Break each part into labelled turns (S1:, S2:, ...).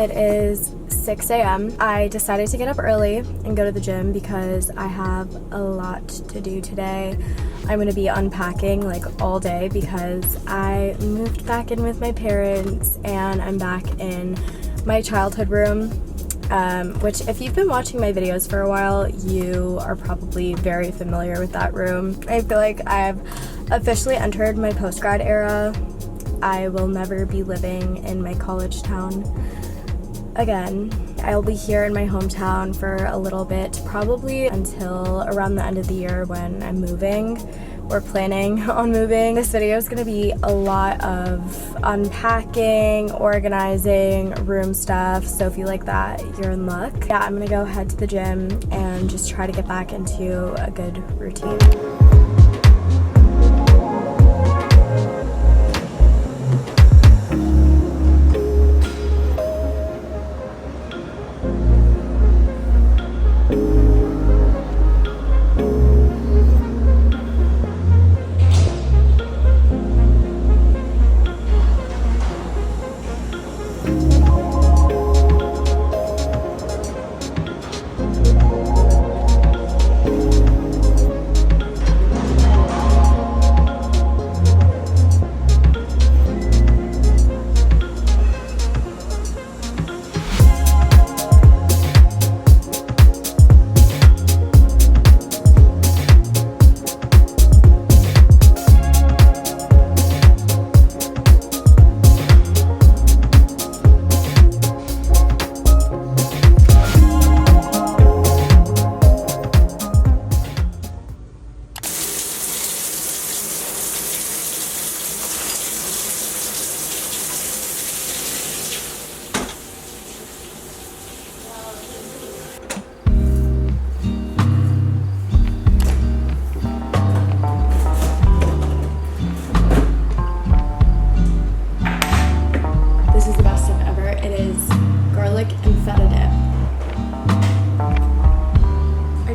S1: It is 6 a.m. I decided to get up early and go to the gym because I have a lot to do today. I'm going to be unpacking like all day because I moved back in with my parents and I'm back in my childhood room, which if you've been watching my videos for a while, you are probably very familiar with that room. I feel like I've officially entered my post-grad era. I will never be living in my college town again. I'll be here in my hometown for a little bit, probably until around the end of the year when I'm moving or planning on moving. This video is gonna be a lot of unpacking, organizing, room stuff, so if you like that, you're in luck. Yeah, I'm gonna go head to the gym and just try to get back into a good routine.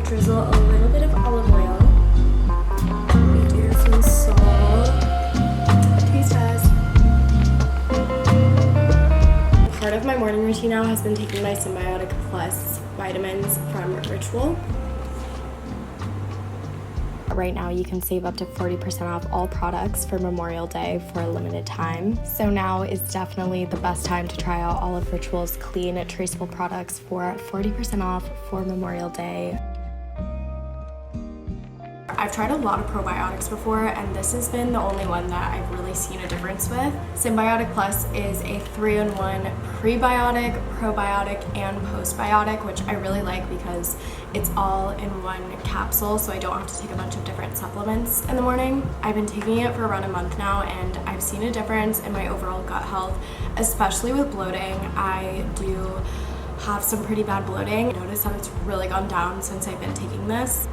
S1: Drizzle a little bit of olive oil. We do some salt. Taste test. Part of my morning routine now has been taking my Symbiotic Plus vitamins from Ritual. Right now you can save up to 40% off all products for Memorial Day for a limited time. So now is definitely the best time to try out all of Ritual's clean, traceable products for 40% off for Memorial Day. I've tried a lot of probiotics before, and this has been the only one that I've really seen a difference with. Symbiotic Plus is a 3-in-1 prebiotic, probiotic, and postbiotic, which I really like because it's all in one capsule, so I don't have to take a bunch of different supplements in the morning. I've been taking it for around a month now, and I've seen a difference in my overall gut health, especially with bloating. I do have some pretty bad bloating. I noticed that it's really gone down since I've been taking this.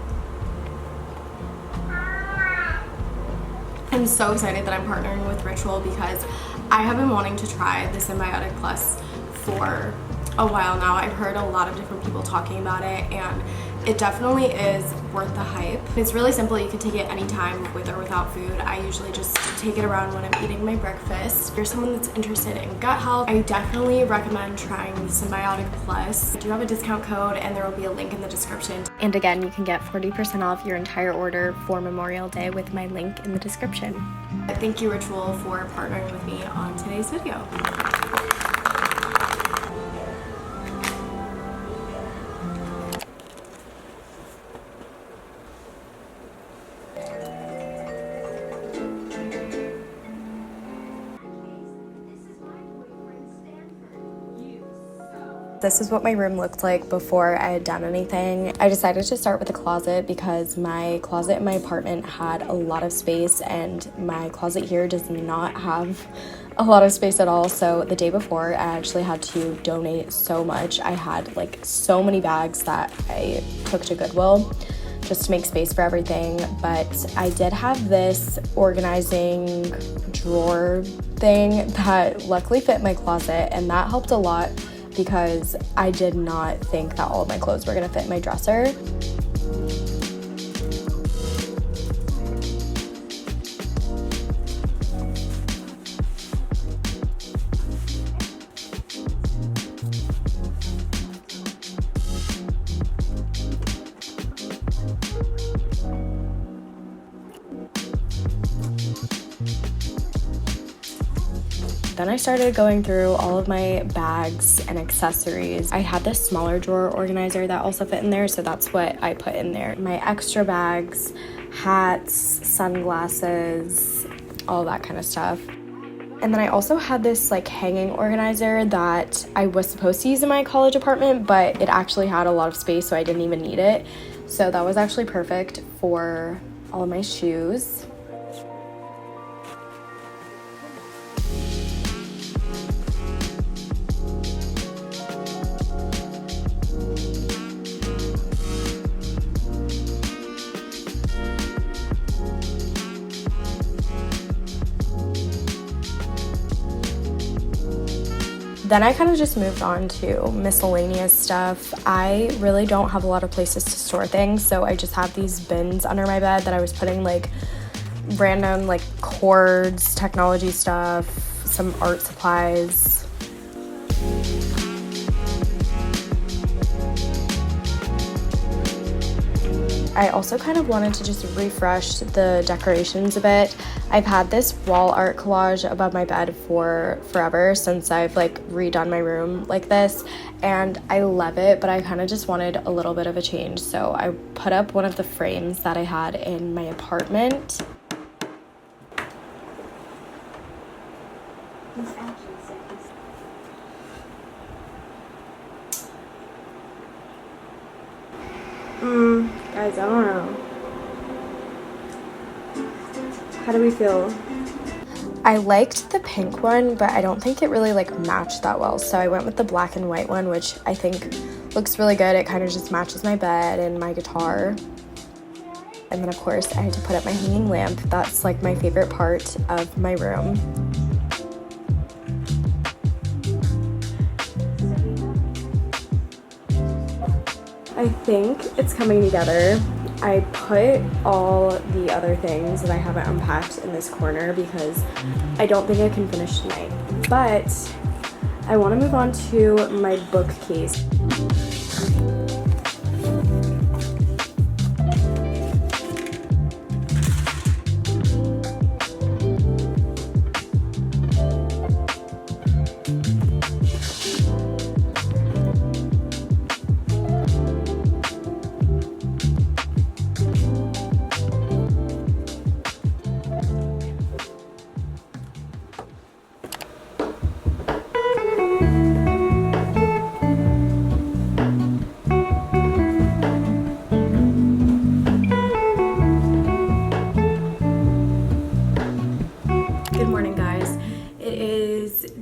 S1: I'm so excited that I'm partnering with Ritual because I have been wanting to try the Symbiotic Plus for a while now. I've heard a lot of different people talking about it, and it definitely is worth the hype. It's really simple. You can take it anytime with or without food. I usually just take it around when I'm eating my breakfast. If you're someone that's interested in gut health, I definitely recommend trying the Symbiotic Plus. I do have a discount code, and there will be a link in the description. And again, you can get 40% off your entire order for Memorial Day with my link in the description. Thank you, Ritual, for partnering with me on today's video. This is what my room looked like before I had done anything. I decided to start with the closet because my closet in my apartment had a lot of space, and my closet here does not have a lot of space at all. So the day before, I actually had to donate so much. I had like so many bags that I took to Goodwill just to make space for everything. But I did have this organizing drawer thing that luckily fit my closet, and that helped a lot because I did not think that all of my clothes were gonna fit in my dresser. Then I started going through all of my bags and accessories. I had this smaller drawer organizer that also fit in there, so that's what I put in there. My extra bags, hats, sunglasses, all that kind of stuff. And then I also had this like hanging organizer that I was supposed to use in my college apartment, but it actually had a lot of space, so I didn't even need it. So that was actually perfect for all of my shoes. Then I kind of just moved on to miscellaneous stuff. I really don't have a lot of places to store things, so I just have these bins under my bed that I was putting like random like cords, technology stuff, some art supplies. I also kind of wanted to just refresh the decorations a bit. I've had this wall art collage above my bed for forever, since I've like redone my room like this, and I love it, but I kind of just wanted a little bit of a change. So I put up one of the frames that I had in my apartment. Guys, I don't know. How do we feel? I liked the pink one, but I don't think it really like matched that well. So I went with the black and white one, which I think looks really good. It kind of just matches my bed and my guitar. And then of course I had to put up my hanging lamp. That's like my favorite part of my room. I think it's coming together. I put all the other things that I haven't unpacked in this corner because I don't think I can finish tonight. But I want to move on to my bookcase.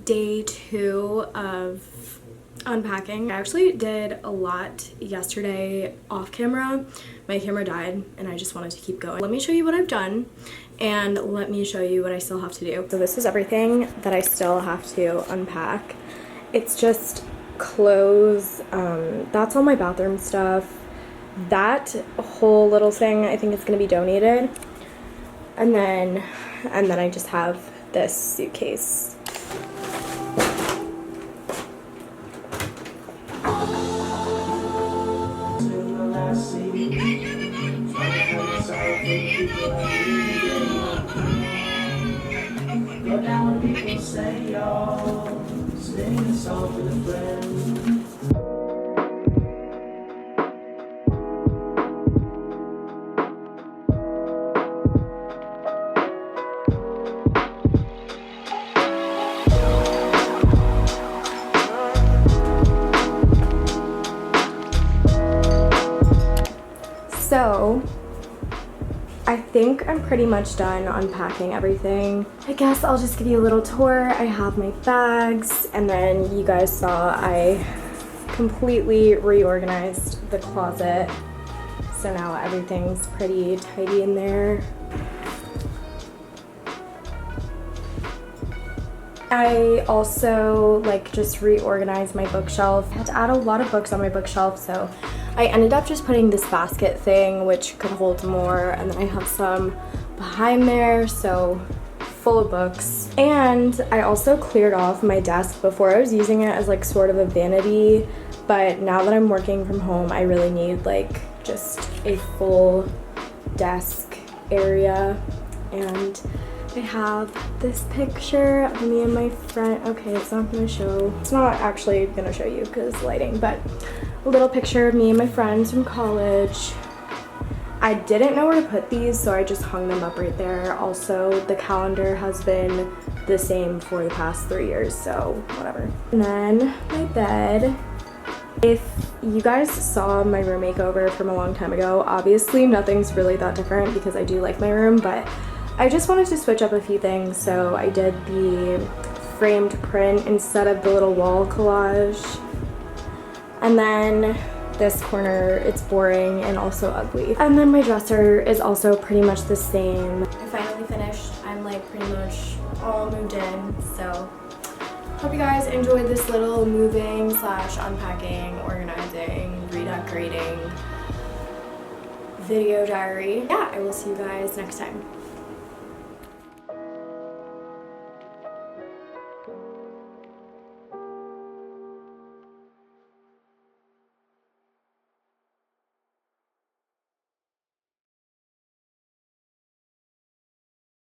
S1: Day 2 of unpacking. I actually did a lot yesterday off camera. My camera died and I just wanted to keep going. Let me show you what I've done and let me show you what I still have to do. So this is everything that I still have to unpack. It's just clothes, that's all my bathroom stuff. That whole little thing I think is going to be donated. And then I just have this suitcase.
S2: Go down when people say y'all, sing a song with a friend.
S1: So I think I'm pretty much done unpacking everything. I guess I'll just give you a little tour. I have my bags, and then you guys saw I completely reorganized the closet. So now everything's pretty tidy in there. I also just reorganized my bookshelf. I had to add a lot of books on my bookshelf, so I ended up just putting this basket thing which could hold more, and then I have some behind there, so full of books. And I also cleared off my desk. Before I was using it as sort of a vanity, but now that I'm working from home I really need just a full desk area. And I have this picture of me and my friend. Okay, it's not actually gonna show you because lighting, but a little picture of me and my friends from college. I didn't know where to put these, so I just hung them up right there. Also, the calendar has been the same for the past 3 years, so whatever. And then my bed. If you guys saw my room makeover from a long time ago, obviously nothing's really that different because I do like my room, but I just wanted to switch up a few things, so I did the framed print instead of the little wall collage. And then this corner, it's boring and also ugly. And then my dresser is also pretty much the same. I finally finished. I'm like pretty much all moved in, so hope you guys enjoyed this little moving slash unpacking, organizing, redecorating video diary. Yeah, I will see you guys next time.